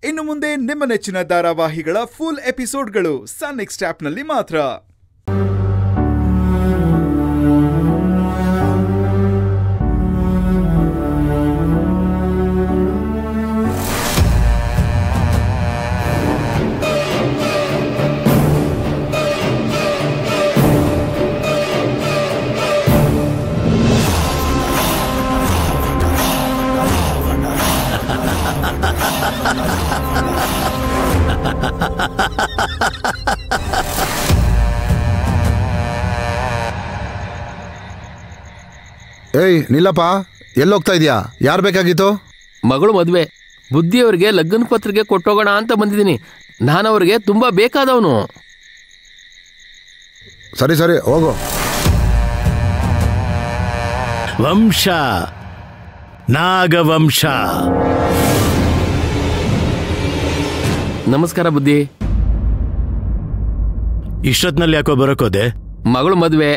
ಇನ್ನು ಮುಂದೆ ನಿಮ್ಮ ನೆಚ್ಚಿನ ಧಾರಾವಾಹಿಗಳ ಫುಲ್ ಎಪಿಸೋಡ್ಗಳು ಸನ್ ನೆಕ್ಸ್ಟ್ ಆಪ್ನಲ್ಲಿ ಮಾತ್ರ. ಏಯ್ ನಿಲ್ಲಪ್ಪ, ಎಲ್ಲೋಗ್ತಾ ಇದೀಯಾ? ಯಾರು ಬೇಕಾಗಿತ್ತು? ಮಗಳು ಮದುವೆ, ಬುದ್ಧಿಯವ್ರಿಗೆ ಲಗ್ನ ಪತ್ರಿಕೆ ಕೊಟ್ಟೋಗೋಣ ಅಂತ ಬಂದಿದ್ದೀನಿ. ನಾನು ಅವ್ರಿಗೆ ತುಂಬಾ ಬೇಕಾದವನು. ಸರಿ ಸರಿ ಹೋಗು. ವಂಶ, ನಾಗವಂಶ. ನಮಸ್ಕಾರ ಬುದ್ಧಿ. ಇಷ್ಟೊತ್ನಲ್ಲಿ ಯಾಕೋ ಬರೋಕೋದೆ? ಮಗಳು ಮದುವೆ,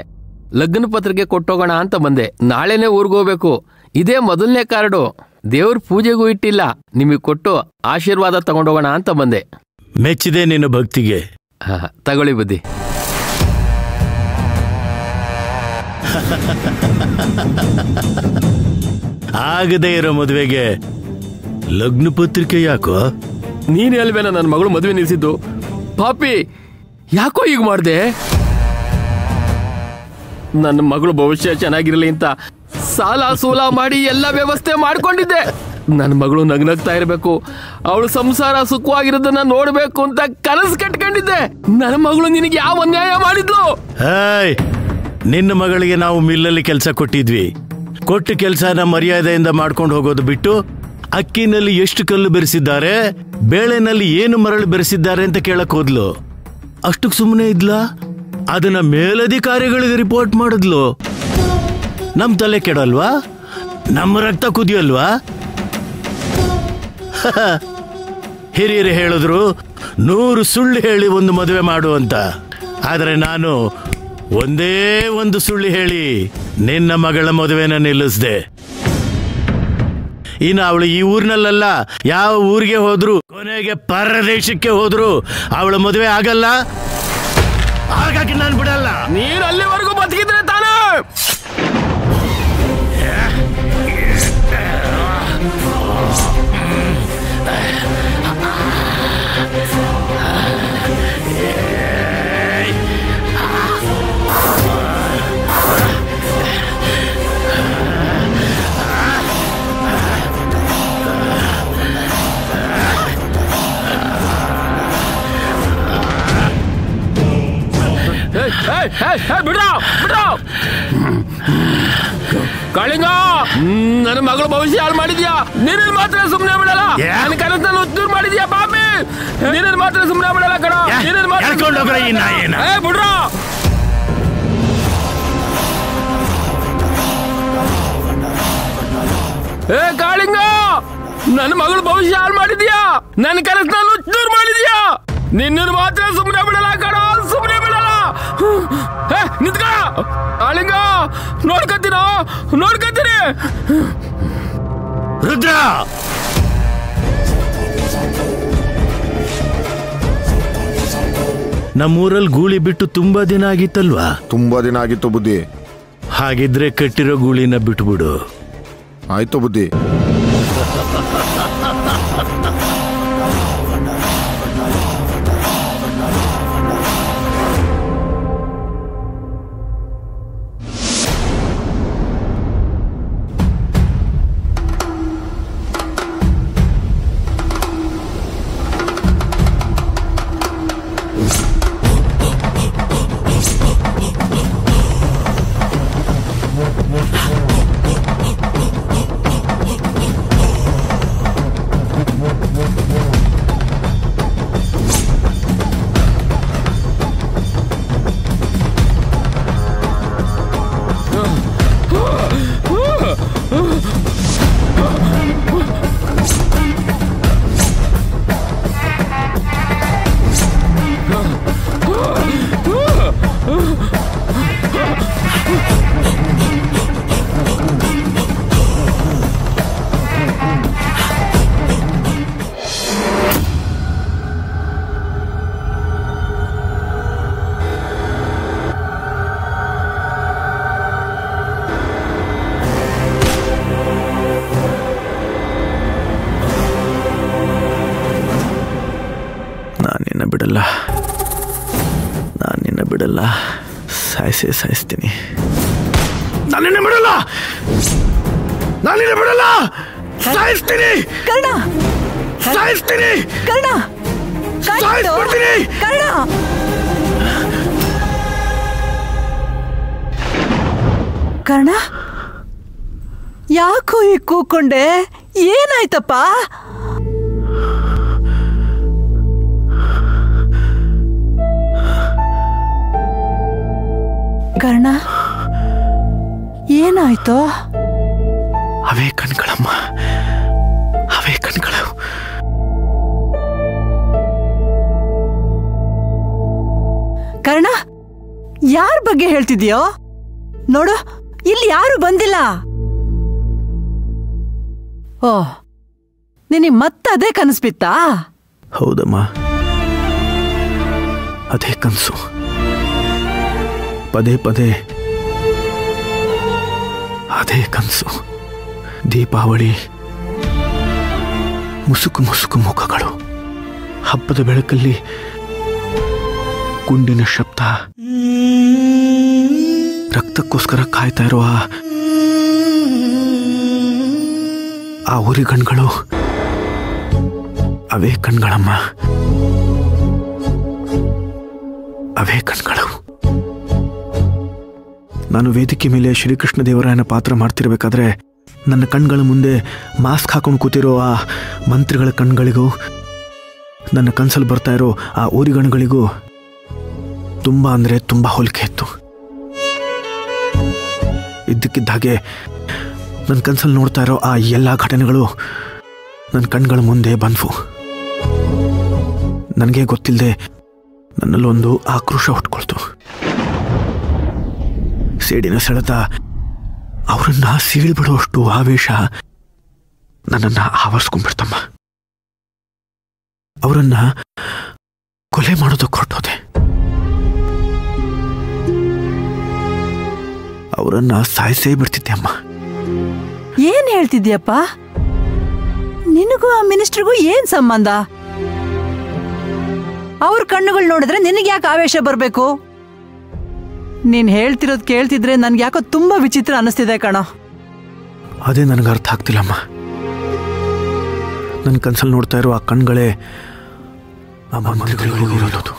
ಲಗ್ನ ಪತ್ರಿಕೆ ಕೊಟ್ಟೋಗೋಣ ಅಂತ ಬಂದೆ. ನಾಳೆನೇ ಊರ್ಗೋಗ್ಬೇಕು. ಇದೇ ಮೊದಲನೇ ಕಾರ್ಡು. ದೇವ್ರ ಪೂಜೆಗೂ ಇಟ್ಟಿಲ್ಲ. ನಿಮಗೆ ಕೊಟ್ಟು ಆಶೀರ್ವಾದ ತಗೊಂಡೋಗೋಣ ಅಂತ ಬಂದೆ. ಮೆಚ್ಚಿದೆ ನಿನ್ನ ಭಕ್ತಿಗೆ. ತಗೊಳ್ಳಿ ಬುದ್ಧಿ. ಆಗದೆ ಇರೋ ಮದುವೆಗೆ ಲಗ್ನ ಪತ್ರಿಕೆ ಯಾಕೋ? ನೀನ್ ಹೇಳ್ಬೇನ ನನ್ನ ಮಗಳು ಮದುವೆ ನಿಲ್ಸಿದ್ದು? ಪಾಪಿ, ಯಾಕೋ ಈಗ ಮಾಡ್ದೆ? ನನ್ನ ಮಗಳು ಭವಿಷ್ಯ ಚೆನ್ನಾಗಿರಲಿ ಅಂತ ಸಾಲ ಸೂಲ ಮಾಡಿ ಎಲ್ಲ ವ್ಯವಸ್ಥೆ ಮಾಡ್ಕೊಂಡಿದ್ದೆ. ನನ್ನ ಮಗಳು ನಗ್ನಗ್ತಾ ಇರಬೇಕು, ಅವಳು ಸಂಸಾರ ಸುಖವಾಗಿರೋದನ್ನ ನೋಡ್ಬೇಕು ಅಂತ ಕನಸು ಕಟ್ಕೊಂಡಿದ್ದೆ. ನನ್ನ ಮಗಳು ನಿನಗೆ ಯಾವ ಅನ್ಯಾಯ ಮಾಡಿದ್ಲು? ನಿನ್ನ ಮಗಳಿಗೆ ನಾವು ಮಿಲ್ಲಲ್ಲಿ ಕೆಲಸ ಕೊಟ್ಟಿದ್ವಿ. ಕೊಟ್ಟು ಕೆಲಸನ ಮರ್ಯಾದೆಯಿಂದ ಮಾಡ್ಕೊಂಡು ಹೋಗೋದು ಬಿಟ್ಟು ಅಕ್ಕಿನಲ್ಲಿ ಎಷ್ಟು ಕಲ್ಲು ಬೆರೆಸಿದ್ದಾರೆ, ಬೇಳೆನಲ್ಲಿ ಏನು ಮರಳು ಬೆರೆಸಿದ್ದಾರೆ ಅಂತ ಕೇಳಕ್ ಹೋದ್ಲು. ಅಷ್ಟಕ್ಕೆ ಸುಮ್ಮನೆ ಇದ್ಲಾ? ಅದನ್ನ ಮೇಲಧಿಕಾರಿಗಳಿಗೆ ರಿಪೋರ್ಟ್ ಮಾಡಿದ್ಲು. ನಮ್ ತಲೆ ಕೆಡಲ್ವಾ? ನಮ್ಮ ರಕ್ತ ಕುದಿಯಲ್ವಾ? ಹಿರಿಯರು ಹೇಳಿದ್ರು 100 ಸುಳ್ಳು ಹೇಳಿ ಒಂದು ಮದುವೆ ಮಾಡು ಅಂತ. ಆದ್ರೆ ನಾನು ಒಂದೇ ಒಂದು ಸುಳ್ಳು ಹೇಳಿ ನಿನ್ನ ಮಗಳ ಮದುವೆನ ನಿಲ್ಲಿಸ್ದೆ. ಇನ್ನು ಅವಳು ಈ ಊರಿನಲ್ಲ, ಯಾವ ಊರಿಗೆ ಹೋದ್ರು, ಕೊನೆಗೆ ಪರದೇಶಕ್ಕೆ ಹೋದ್ರು ಅವಳ ಮದುವೆ ಆಗಲ್ಲ. ಹಾಗಾಗಿ ನಾನು ಬಿಡಲ್ಲ. ನೀನು ಅಲ್ಲಿವರೆಗೂ ಬದುಕಿದ್ರೆ ತಾನೇ. ಕಾಳಿಂಗ, ನನ್ನ ಮಗಳು ಭವಿಷ್ಯ ಹಾಳು ಮಾಡಿದ್ಯಾ. ನೀನು ಮಾತ್ರ ಸುಮ್ಮನೆ ಬಿಡಲ್ಲ. ನನ್ನ ಕನಸನ್ನು ಉದ್ದೂರು ಮಾಡಿದ್ಯಾ ಪಾಪಿ. ನೀನು ಮಾತ್ರ ಸುಮ್ಮನೆ ಬಿಡಲ್ಲ ಕಣ. ಬಿಡ್ರ. ಏ ಕಾಳಿಂಗ, ನನ್ನ ಮಗಳು ಭವಿಷ್ಯ ಹಾಳು ಮಾಡಿದ್ಯಾ. ನನ್ನ ಕನಸನ್ನು ಉದ್ದೂರು ಮಾಡಿದ್ಯಾ. ನಿನ್ನನ್ನು ಮಾತ್ರ ಸುಮ್ಮನೆ ಬಿಡಲ್ಲ ಕಣ, ಸುಮ್ಮನೆ ಬಿಡಲ್ಲ. ನಿಂತ್ಕ ಕಾಳಿಂಗ, ನೋಡ್ಕತ್ತೀನ ನೋಡ್ಕತ್ತೀನಿ. ರುದ್ರ, ನಮ್ಮೂರಲ್ಲಿ ಗೂಳಿ ಬಿಟ್ಟು ತುಂಬಾ ದಿನ ಆಗಿತ್ತಲ್ವಾ? ತುಂಬಾ ದಿನ ಆಗಿತ್ತು ಬುದ್ಧಿ. ಹಾಗಿದ್ರೆ ಕಟ್ಟಿರೋ ಗೂಳಿನ ಬಿಟ್ಬಿಡು. ಆಯ್ತು ಬುದ್ಧಿ. ಬಿಡಲ್ಲ, ನಾನು ನಿನ್ನ ಬಿಡಲ್ಲ, ಸಾಯಿಸ್ತೀನಿ. ನಾನು ನಿನ್ನ ಬಿಡಲ್ಲ, ನಾನು ನಿನ್ನ ಬಿಡಲ್ಲ, ಸಾಯಿಸ್ತೀನಿ. ಕರ್ಣ, ಸಾಯಿಸ್ತೀನಿ. ಕರ್ಣ, ಸಾಯಿಸ್ಬಿಡ್ತೀನಿ. ಕರ್ಣ. ಕರ್ಣ, ಯಾಕೋ ಈ ಕೂಕೊಂಡೆ? ಏನಾಯ್ತಪ್ಪ? ಕರ್ಣ, ಏನಾಯ್ತೋ? ಅವೇ ಕಣ್ಗಳಮ್ಮ, ಅವೇ ಕಣ್ಗಳು. ಕರ್ಣ, ಯಾರ ಬಗ್ಗೆ ಹೇಳ್ತಿದ್ಯೋ? ನೋಡು, ಇಲ್ಲಿ ಯಾರು ಬಂದಿಲ್ಲ. ಓ, ನಿನಗೆ ಮತ್ತದೇ ಕನಸು ಬಿತ್ತಾ? ಹೌದಮ್ಮ, ಅದೇ ಕನಸು. ಪದೇ ಪದೇ ಅದೇ ಕನಸು. ದೀಪಾವಳಿ, ಮುಸುಕು ಮುಸುಕು ಮುಖಗಳು, ಹಬ್ಬದ ಬೆಳಕಲ್ಲಿ ಗುಂಡಿನ ಶಬ್ದ, ರಕ್ತಕ್ಕೋಸ್ಕರ ಕಾಯ್ತಾ ಇರುವ ಆ ಉರಿ ಕಣ್ಗಳು, ಅವೇ ಕಣ್ಗಳಮ್ಮ, ಅವೇ ಕಣ್ಗಳು. ನಾನು ವೇದಿಕೆ ಮೇಲೆ ಶ್ರೀಕೃಷ್ಣ ದೇವರಾಯನ ಪಾತ್ರ ಮಾಡ್ತಿರ್ಬೇಕಾದ್ರೆ ನನ್ನ ಕಣ್ಗಳ ಮುಂದೆ ಮಾಸ್ಕ್ ಹಾಕೊಂಡು ಕೂತಿರೋ ಆ ಮಂತ್ರಿಗಳ ಕಣ್ಗಳಿಗೂ ನನ್ನ ಕನ್ಸಲ್ಲಿ ಬರ್ತಾ ಇರೋ ಆ ಊರಿಗಣಗಳಿಗೂ ತುಂಬ ಅಂದರೆ ತುಂಬ ಹೋಲಿಕೆ ಇತ್ತು. ಇದ್ದಕ್ಕಿದ್ದ ಹಾಗೆ ನನ್ನ ಕನ್ಸಲ್ಲಿ ನೋಡ್ತಾ ಇರೋ ಆ ಎಲ್ಲ ಘಟನೆಗಳು ನನ್ನ ಕಣ್ಗಳ ಮುಂದೆ ಬಂದ್ವು. ನನಗೆ ಗೊತ್ತಿಲ್ಲದೆ ನನ್ನಲ್ಲೊಂದು ಆಕ್ರೋಶ ಹುಟ್ಕೊಳ್ತು. ಸೇಡಿನ ಸೆಳೆತ, ಅವರನ್ನ ಸೀಳ್ಬಿಡುವಷ್ಟು ಆವೇಶ ನನ್ನನ್ನು ಆವರಿಸ್ಕೊಂಡ್ಬಿಡ್ತಮ್ಮ. ಅವರನ್ನ ಕೊಲೆ ಮಾಡೋದಕ್ಕೆ ಹೊರಟೋದೆ. ಅವರನ್ನ ಸಾಯಿಸೇ ಬಿಡ್ತಿದ್ದೆ ಅಮ್ಮ. ಏನ್ ಹೇಳ್ತಿದ್ಯಪ್ಪ? ನಿನಗೂ ಆ ಮಿನಿಸ್ಟರ್ಗೂ ಏನ್ ಸಂಬಂಧ? ಅವ್ರ ಕಣ್ಣುಗಳು ನೋಡಿದ್ರೆ ನಿನಗೆ ಯಾಕೆ ಆವೇಶ ಬರ್ಬೇಕು? ನೀನ್ ಹೇಳ್ತಿರೋದ್ ಕೇಳ್ತಿದ್ರೆ ನನ್ಗೆ ಯಾಕೋ ತುಂಬಾ ವಿಚಿತ್ರ ಅನಿಸ್ತಿದೆ ಕಣೋ. ಅದೇ ನನಗೆ ಅರ್ಥ ಆಗ್ತಿಲ್ಲಮ್ಮ. ನನ್ನ ಕನ್ಸಲ್ಲಿ ನೋಡ್ತಾ ಇರೋ ಆ ಕಣ್ಗಳೇ ಆ ಮಂತ್ರಿಗಳಿಗೂ ಇರೋದು.